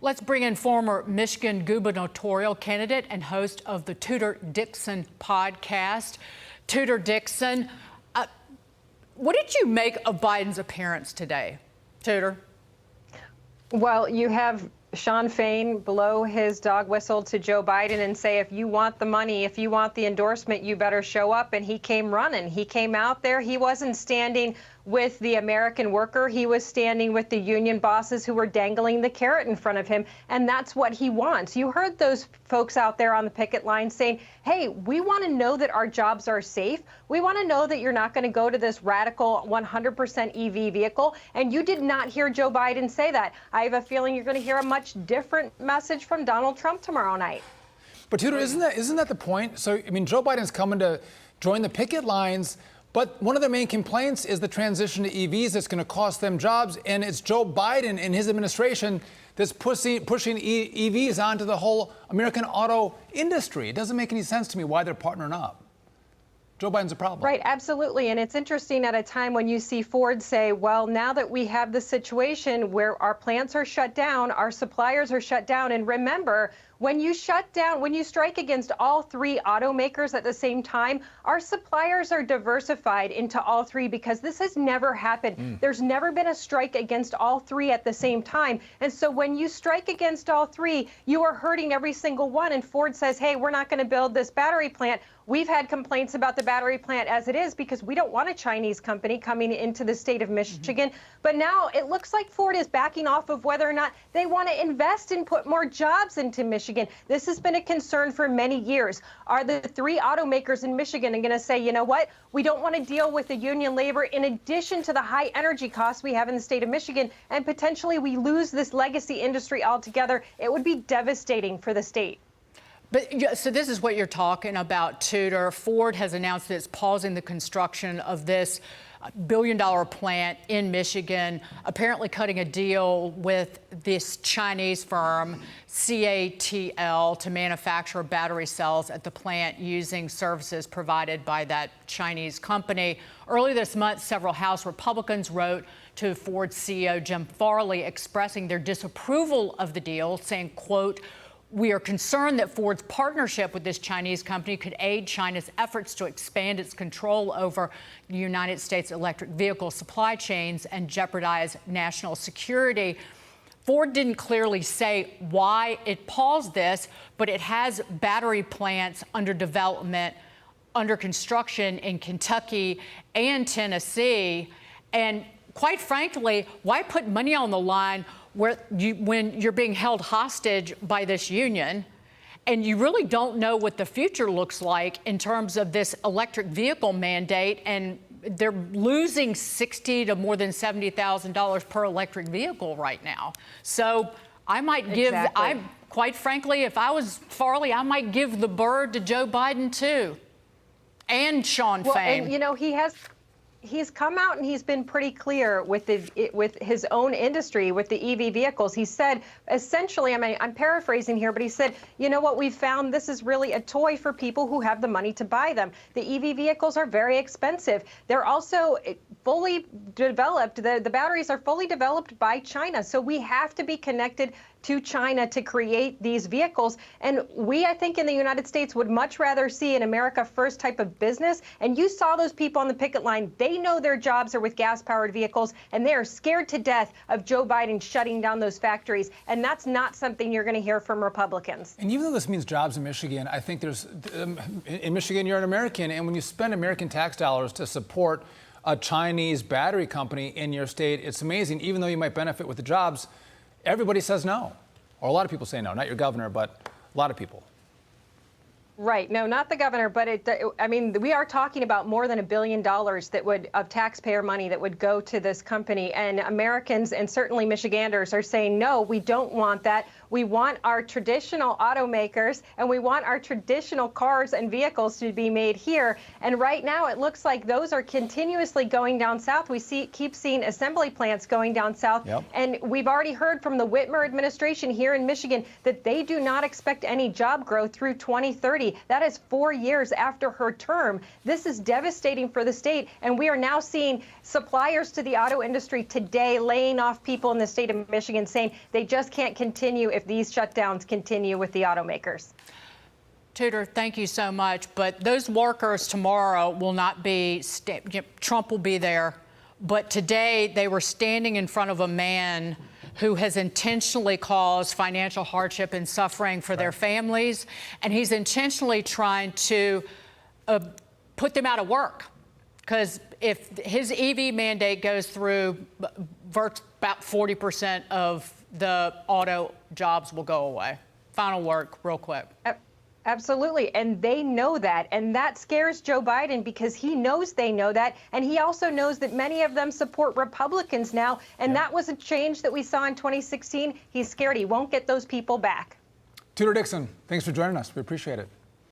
Let's bring in former Michigan gubernatorial candidate and host of the Tudor Dixon podcast. Tudor Dixon, what did you make of Biden's appearance today, Tudor? Well, you have Sean Fain blow his dog whistle to Joe Biden and say, if you want the money, if you want the endorsement, you better show up. And he came running. He came out there. He wasn't standing with the American worker. He was standing with the union bosses who were dangling the carrot in front of him. And that's what he wants. You heard those folks out there on the picket line saying, hey, we want to know that our jobs are safe. We want to know that you're not going to go to this radical 100% EV vehicle. And you did not hear Joe Biden say that. I have a feeling you're going to hear a much different message from Donald Trump tomorrow night. But Tudor, isn't that the point? So, I mean, Joe Biden's coming to join the picket lines, but one of the main complaints is the transition to EVs that's going to cost them jobs, and it's Joe Biden and his administration that's pushing EVs onto the whole American auto industry. It doesn't make any sense to me why they're partnering up. Joe Biden's a problem. Right, absolutely. And it's interesting at a time when you see Ford say, well, now that we have the situation where our plants are shut down, our suppliers are shut down. And remember, when you shut down, when you strike against all three automakers at the same time, our suppliers are diversified into all three because this has never happened. There's never been a strike against all three at the same time. And so when you strike against all three, you are hurting every single one. And Ford says, hey, we're not going to build this battery plant. We've had complaints about the battery plant as it is because we don't want a Chinese company coming into the state of Michigan. But now it looks like Ford is backing off of whether or not they want to invest and put more jobs into Michigan. This has been a concern for many years. Are the three automakers in Michigan going to say, you know what, we don't want to deal with the union labor in addition to the high energy costs we have in the state of Michigan, and potentially we lose this legacy industry altogether? It would be devastating for the state. But so this is what you're talking about, Tudor. Ford has announced that it's pausing the construction of this billion-dollar plant in Michigan, apparently cutting a deal with this Chinese firm, CATL, to manufacture battery cells at the plant using services provided by that Chinese company. Earlier this month, several House Republicans wrote to Ford CEO Jim Farley expressing their disapproval of the deal, saying, quote, "We are concerned that Ford's partnership with this Chinese company could aid China's efforts to expand its control over the United States electric vehicle supply chains and jeopardize national security." Ford didn't clearly say why it paused this, but it has battery plants under development, under construction in Kentucky and Tennessee. And quite frankly, why put money on the line when you're being held hostage by this union and you really don't know what the future looks like in terms of this electric vehicle mandate, and they're losing $60,000 to more than $70,000 per electric vehicle right now. So I might give, quite frankly, if I was Farley, I might give the bird to Joe Biden too, and Sean Fain. And you know, he's come out and he's been pretty clear with his own industry, with the EV vehicles. He said, essentially, I mean, I'm paraphrasing here, but he said, you know what, we've found this is really a toy for people who have the money to buy them. The EV vehicles are very expensive. They're also fully developed. The batteries are fully developed by China. So we have to be connected to China to create these vehicles. And we, I think, in the United States would much rather see an America First type of business. And you saw those people on the picket line. They know their jobs are with gas-powered vehicles, and they are scared to death of Joe Biden shutting down those factories. And that's not something you're going to hear from Republicans. And even though this means jobs in Michigan, I think there's, in Michigan, you're an American. And when you spend American tax dollars to support a Chinese battery company in your state, it's amazing. Even though you might benefit with the jobs, everybody says no, or a lot of people say no, not your governor, but a lot of people. Right. No, not the governor, but I mean, we are talking about more than $1 billion that would, of taxpayer money that would go to this company. And Americans, and certainly Michiganders, are saying, no, we don't want that. We want our traditional automakers, and we want our traditional cars and vehicles to be made here. And right now, it looks like those are continuously going down south. We keep seeing assembly plants going down south. Yep. And we've already heard from the Whitmer administration here in Michigan that they do not expect any job growth through 2030. 2030. That is 4 years after her term. This is devastating for the state, and we are now seeing suppliers to the auto industry today laying off people in the state of Michigan, saying they just can't continue if these shutdowns continue with the automakers. Tudor, thank you so much. But those workers tomorrow will not be, Trump will be there. But today they were standing in front of a man who has intentionally caused financial hardship and suffering for their families. And he's intentionally trying to put them out of work. Because if his EV mandate goes through, about 40% of the auto jobs will go away. Final word, real quick. Absolutely. And they know that. And that scares Joe Biden because he knows they know that. And he also knows that many of them support Republicans now. And that was a change that we saw in 2016. He's scared he won't get those people back. Tudor Dixon, thanks for joining us. We appreciate it.